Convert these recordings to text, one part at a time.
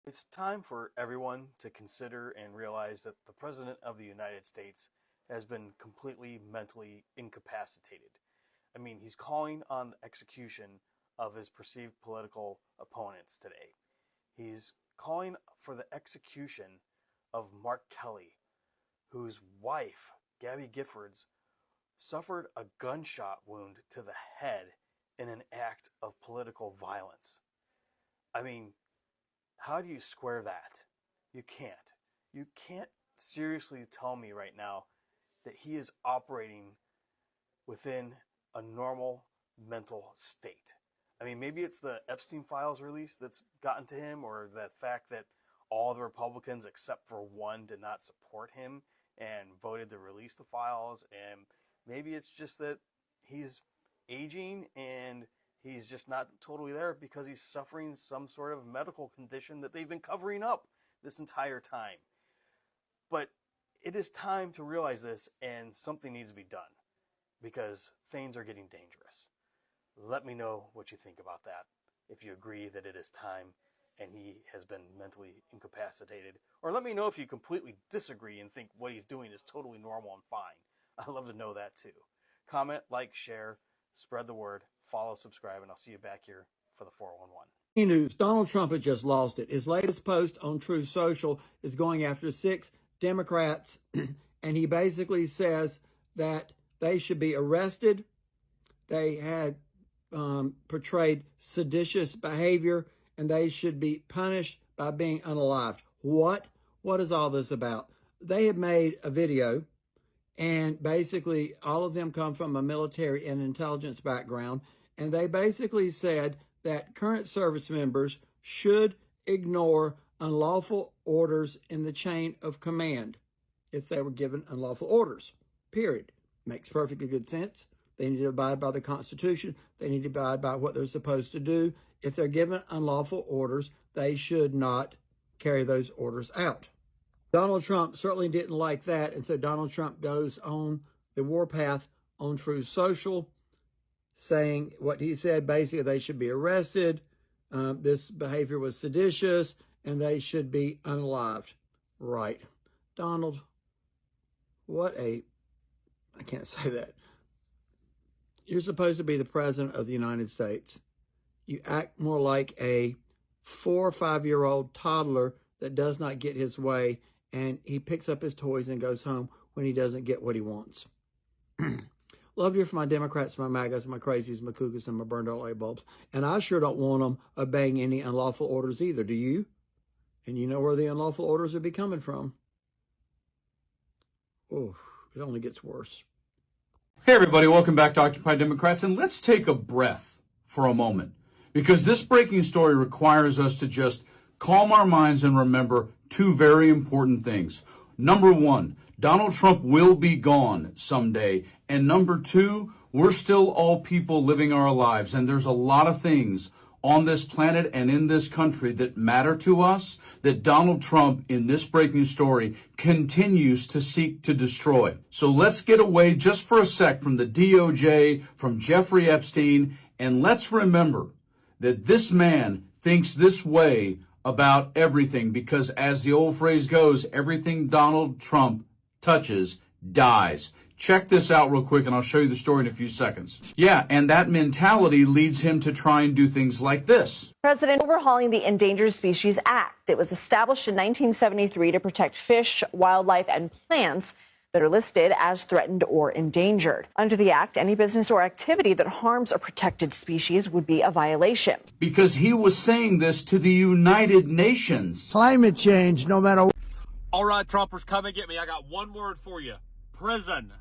It's time for everyone to consider and realize that the President of the United States has been completely mentally incapacitated. I mean, he's calling on the execution of his perceived political opponents today. He's calling for the execution of Mark Kelly, whose wife, Gabby Giffords, suffered a gunshot wound to the head in an act of political violence. I mean, how do you square that? You can't. You can't seriously tell me right now that he is operating within a normal mental state. I mean, maybe it's the Epstein files release that's gotten to him, or the fact that all the Republicans except for one did not support him and voted to release the files. And maybe it's just that he's aging and he's just not totally there because he's suffering some sort of medical condition that they've been covering up this entire time. But it is time to realize this, and something needs to be done because things are getting dangerous. Let me know what you think about that. If you agree that it is time and he has been mentally incapacitated, or let me know if you completely disagree and think what he's doing is totally normal and fine. I'd love to know that too. Comment, like, share, spread the word, follow, subscribe, and I'll see you back here for the 411. News, Donald Trump has just lost it. His latest post on Truth Social is going after 6 Democrats, and he basically says that they should be arrested. They had portrayed seditious behavior, and they should be punished by being unalived. What is all this about? They have made a video, and basically all of them come from a military and intelligence background, and they basically said that current service members should ignore unlawful orders in the chain of command if they were given unlawful orders, period. Makes perfectly good sense. They need to abide by the Constitution. They need to abide by what they're supposed to do. If they're given unlawful orders, they should not carry those orders out. Donald Trump certainly didn't like that, and so Donald Trump goes on the warpath on Truth Social, saying what he said, basically they should be arrested, this behavior was seditious, and they should be unalived. Right. Donald, I can't say that. You're supposed to be the President of the United States. You act more like a 4 or 5-year-old toddler that does not get his way, and he picks up his toys and goes home when he doesn't get what he wants. Love you for my Democrats, my MAGAs, my crazies, my cougars, and my burned out light bulbs. And I sure don't want them obeying any unlawful orders either. Do you? And you know where the unlawful orders would be coming from. Oh, it only gets worse. Hey everybody, welcome back to Occupy Democrats, and let's take a breath for a moment, because this breaking story requires us to just calm our minds and remember 2 very important things. Number 1, Donald Trump will be gone someday, and number 2, we're still all people living our lives, and there's a lot of things on this planet and in this country that matter to us that Donald Trump, in this breaking story, continues to seek to destroy. So let's get away just for a sec from the DOJ, from Jeffrey Epstein, and let's remember that this man thinks this way about everything, because as the old phrase goes, everything Donald Trump touches dies. Check this out real quick, and I'll show you the story in a few seconds. Yeah, and that mentality leads him to try and do things like this. President overhauling the Endangered Species Act. It was established in 1973 to protect fish, wildlife, and plants that are listed as threatened or endangered. Under the act, any business or activity that harms a protected species would be a violation. Because he was saying this to the United Nations. Climate change, no matter what. All right, Trumpers, come and get me. I got one word for you. Prison.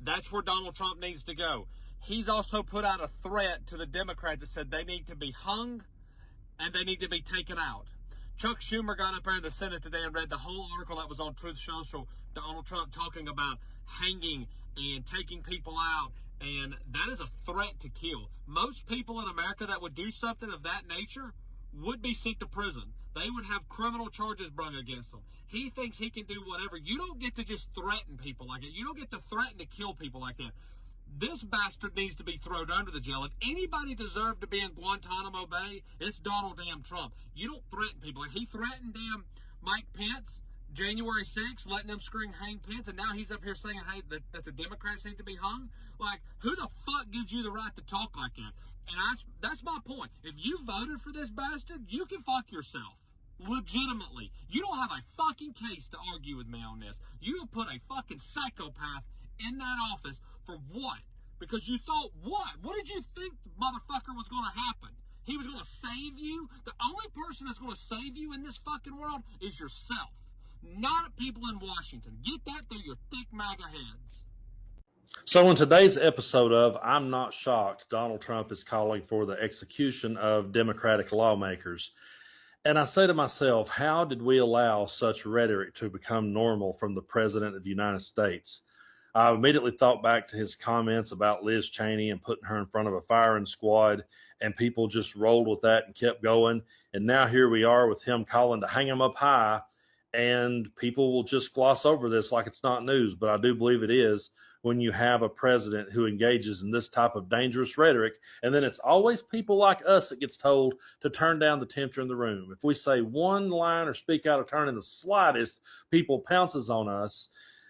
That's where Donald Trump needs to go. He's also put out a threat to the Democrats that said they need to be hung and they need to be taken out. Chuck Schumer got up there in the Senate today and read the whole article that was on Truth Social. Donald Trump talking about hanging and taking people out, and that is a threat to kill. Most people in America that would do something of that nature would be sent to prison. They would have criminal charges brung against them. He thinks he can do whatever. You don't get to just threaten people like that. You don't get to threaten to kill people like that. This bastard needs to be thrown under the jail. If anybody deserved to be in Guantanamo Bay, it's Donald damn Trump. You don't threaten people. Like, he threatened damn Mike Pence January 6th, letting them scream hang Pence, and now he's up here saying, hey, that the Democrats need to be hung? Like, who the fuck gives you the right to talk like that? And that's my point. If you voted for this bastard, you can fuck yourself. Legitimately. You don't have a fucking case to argue with me on this. You have put a fucking psychopath in that office for what? Because you thought what? What did you think the motherfucker was going to happen? He was going to save you? The only person that's going to save you in this fucking world is yourself. Not people in Washington. Get that through your thick MAGA heads. So in today's episode of I'm Not Shocked, Donald Trump is calling for the execution of Democratic lawmakers. And I say to myself, how did we allow such rhetoric to become normal from the President of the United States? I immediately thought back to his comments about Liz Cheney and putting her in front of a firing squad, and people just rolled with that and kept going. And now here we are with him calling to hang him up high, and people will just gloss over this like it's not news. But I do believe it is when you have a president who engages in this type of dangerous rhetoric, and then it's always people like us that gets told to turn down the temperature in the room. If we say one line or speak out of turn in the slightest, people pounces on us,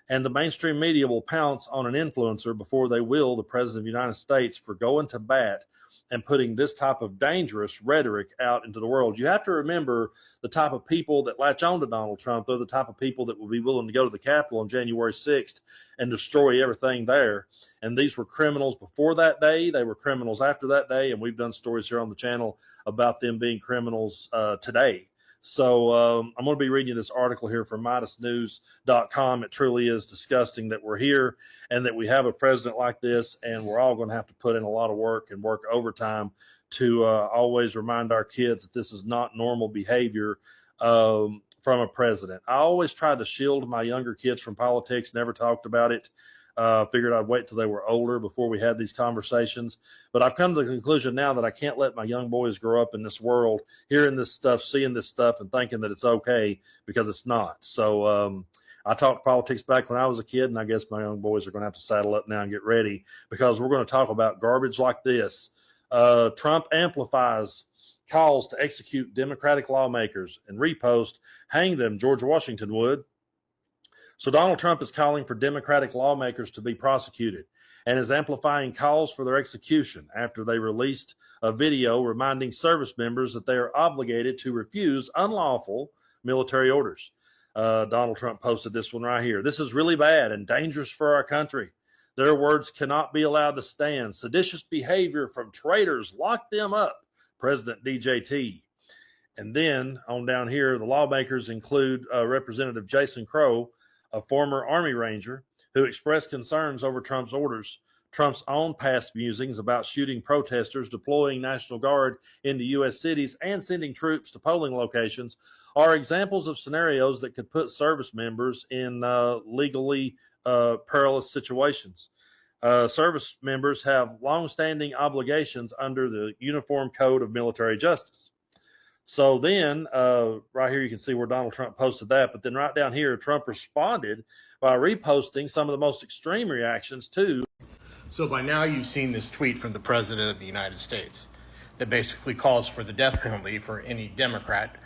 and the mainstream media will pounce on an influencer before they will the president of the United States for going to bat and putting this type of dangerous rhetoric out into the world. You have to remember the type of people that latch on to Donald Trump. They're the type of people that will be willing to go to the Capitol on January 6th and destroy everything there. And these were criminals before that day. They were criminals after that day. And we've done stories here on the channel about them being criminals today. So I'm going to be reading you this article here from MidasNews.com. It truly is disgusting that we're here and that we have a president like this, and we're all going to have to put in a lot of work and work overtime to always remind our kids that this is not normal behavior from a president. I always tried to shield my younger kids from politics, never talked about it. Figured I'd wait till they were older before we had these conversations. But I've come to the conclusion now that I can't let my young boys grow up in this world, hearing this stuff, seeing this stuff, and thinking that it's okay, because it's not. So I talked politics back when I was a kid, and I guess my young boys are going to have to saddle up now and get ready, because we're going to talk about garbage like this. Trump amplifies calls to execute Democratic lawmakers and repost, hang them, George Washington would. So Donald Trump is calling for Democratic lawmakers to be prosecuted and is amplifying calls for their execution after they released a video reminding service members that they are obligated to refuse unlawful military orders. Donald Trump posted this one right here. This is really bad and dangerous for our country. Their words cannot be allowed to stand. Seditious behavior from traitors, lock them up, President DJT. And then on down here, the lawmakers include Representative Jason Crow, a former Army Ranger, who expressed concerns over Trump's orders. Trump's own past musings about shooting protesters, deploying National Guard into U.S. cities, and sending troops to polling locations are examples of scenarios that could put service members in legally perilous situations. Service members have longstanding obligations under the Uniform Code of Military Justice. So then, right here, you can see where Donald Trump posted that. But then right down here, Trump responded by reposting some of the most extreme reactions too. So by now you've seen this tweet from the President of the United States that basically calls for the death penalty for any Democrat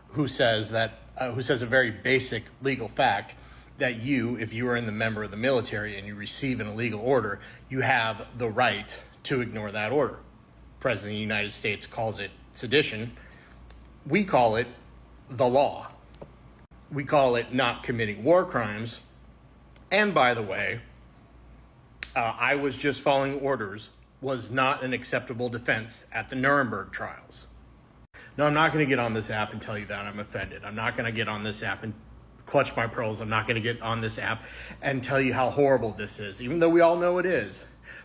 who says a very basic legal fact that you, if you are in the member of the military and you receive an illegal order, you have the right to ignore that order. The President of the United States calls it sedition. We call it the law. We call it not committing war crimes. And by the way, I was just following orders was not an acceptable defense at the Nuremberg trials. No, I'm not going to get on this app and tell you that I'm offended. I'm not going to get on this app and clutch my pearls. I'm not going to get on this app and tell you how horrible this is, even though we all know it is.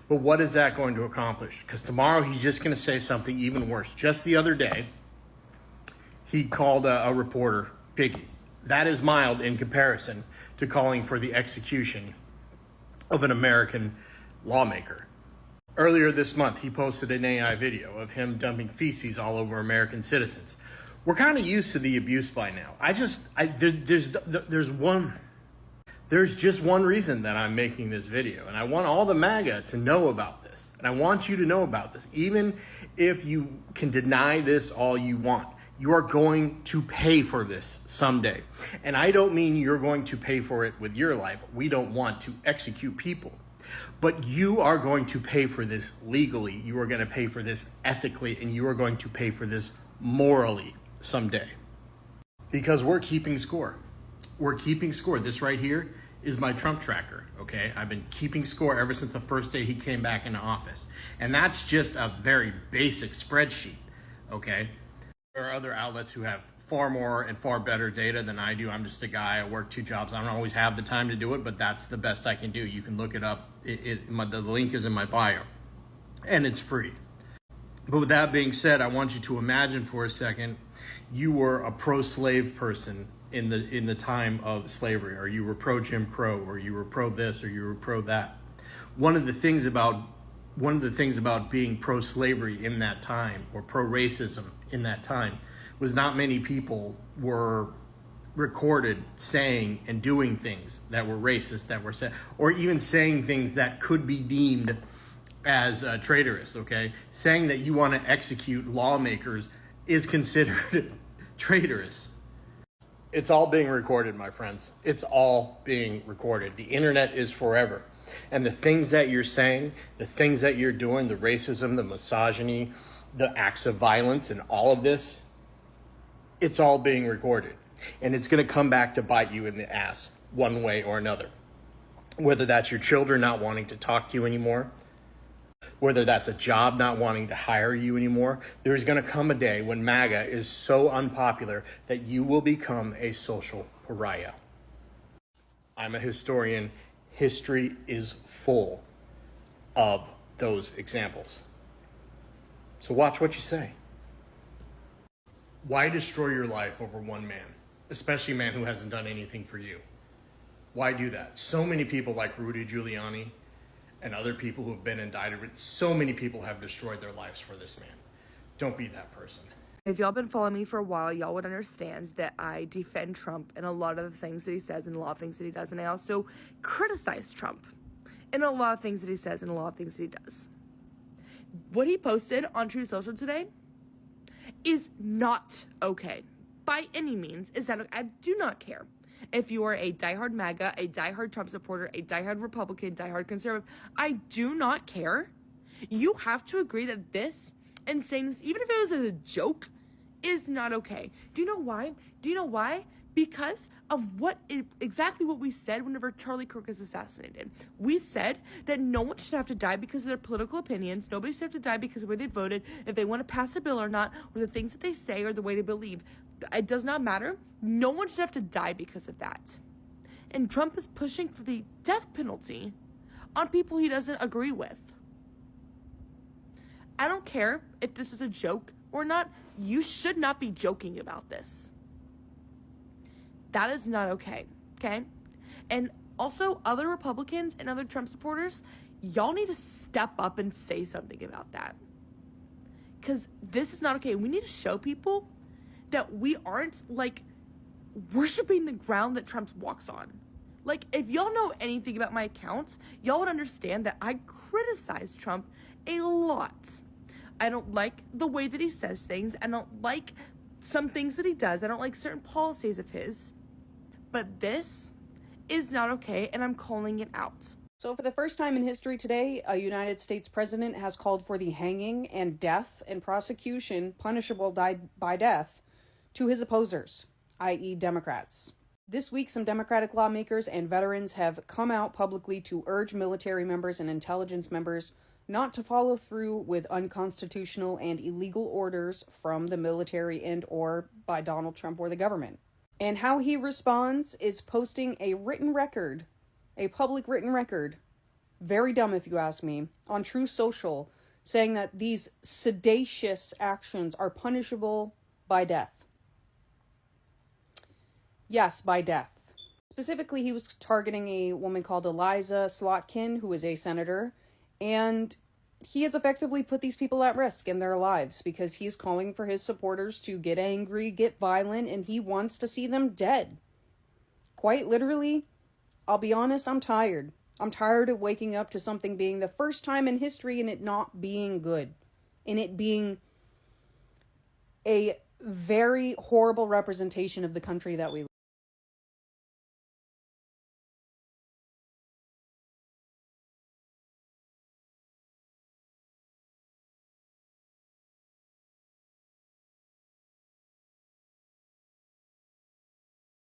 But what is that going to accomplish? Because tomorrow he's just going to say something even worse. Just the other day, he called a reporter piggy. That is mild in comparison to calling for the execution of an American lawmaker. Earlier this month, he posted an AI video of him dumping feces all over American citizens. We're kind of used to the abuse by now. There's There's just one reason that I'm making this video, and I want all the MAGA to know about this. And I want you to know about this. Even if you can deny this all you want, you are going to pay for this someday. And I don't mean you're going to pay for it with your life. We don't want to execute people. But you are going to pay for this legally. You are going to pay for this ethically, and you are going to pay for this morally someday. Because we're keeping score. We're keeping score. This right here is my Trump tracker, okay? I've been keeping score ever since the first day he came back into office. And that's just a very basic spreadsheet, okay? There are other outlets who have far more and far better data than I do. I'm just a guy. I work 2 jobs. I don't always have the time to do it, but that's the best I can do. You can look it up. The link is in my bio, and it's free. But with that being said, I want you to imagine for a second you were a pro-slave person in the time of slavery, or you were pro-Jim Crow, or you were pro this, or you were pro that. One of the things about being pro-slavery in that time, or pro-racism in that time, was not many people were recorded saying and doing things that were racist, that were said, or even saying things that could be deemed as traitorous, okay? Saying that you want to execute lawmakers is considered traitorous. It's all being recorded, my friends. It's all being recorded. The internet is forever. And the things that you're saying, the things that you're doing, the racism, the misogyny, the acts of violence, and all of this, it's all being recorded. And it's going to come back to bite you in the ass one way or another. Whether that's your children not wanting to talk to you anymore, whether that's a job not wanting to hire you anymore, there's going to come a day when MAGA is so unpopular that you will become a social pariah. I'm a historian. History is full of those examples. So watch what you say. Why destroy your life over one man, especially a man who hasn't done anything for you? Why do that? So many people like Rudy Giuliani and other people who have been indicted, so many people have destroyed their lives for this man. Don't be that person. If y'all been following me for a while, y'all would understand that I defend Trump and a lot of the things that he says and a lot of things that he does. And I also criticize Trump in a lot of things that he says and a lot of things that he does. What he posted on True Social today is not okay. By any means, is that I do not care if you are a diehard MAGA, a diehard Trump supporter, a diehard Republican, diehard conservative. I do not care. You have to agree that this and saying this, even if it was a joke, is not okay. Do you know why? Do you know why? Because of exactly what we said whenever Charlie Kirk is assassinated. We said that no one should have to die because of their political opinions. Nobody should have to die because of the way they voted, if they want to pass a bill or not, or the things that they say or the way they believe. It does not matter. No one should have to die because of that. And Trump is pushing for the death penalty on people he doesn't agree with. I don't care if this is a joke or not. You should not be joking about this. That is not okay, okay? And also, other Republicans and other Trump supporters, y'all need to step up and say something about that. Because this is not okay. We need to show people that we aren't, like, worshiping the ground that Trump walks on. Like, if y'all know anything about my accounts, y'all would understand that I criticize Trump a lot. I don't like the way that he says things. I don't like some things that he does. I don't like certain policies of his. But this is not okay, and I'm calling it out. So for the first time in history today, a United States president has called for the hanging and death and prosecution punishable by death to his opposers, i.e. Democrats. This week, some Democratic lawmakers and veterans have come out publicly to urge military members and intelligence members not to follow through with unconstitutional and illegal orders from the military and or by Donald Trump or the government. And how he responds is posting a written record, a public written record, very dumb if you ask me, on True Social, saying that these sedacious actions are punishable by death. Yes, by death. Specifically, he was targeting a woman called Eliza Slotkin, who is a senator, and he has effectively put these people at risk in their lives because he's calling for his supporters to get angry, get violent, and he wants to see them dead. Quite literally, I'll be honest, I'm tired. I'm tired of waking up to something being the first time in history and it not being good. And it being a very horrible representation of the country that we live in.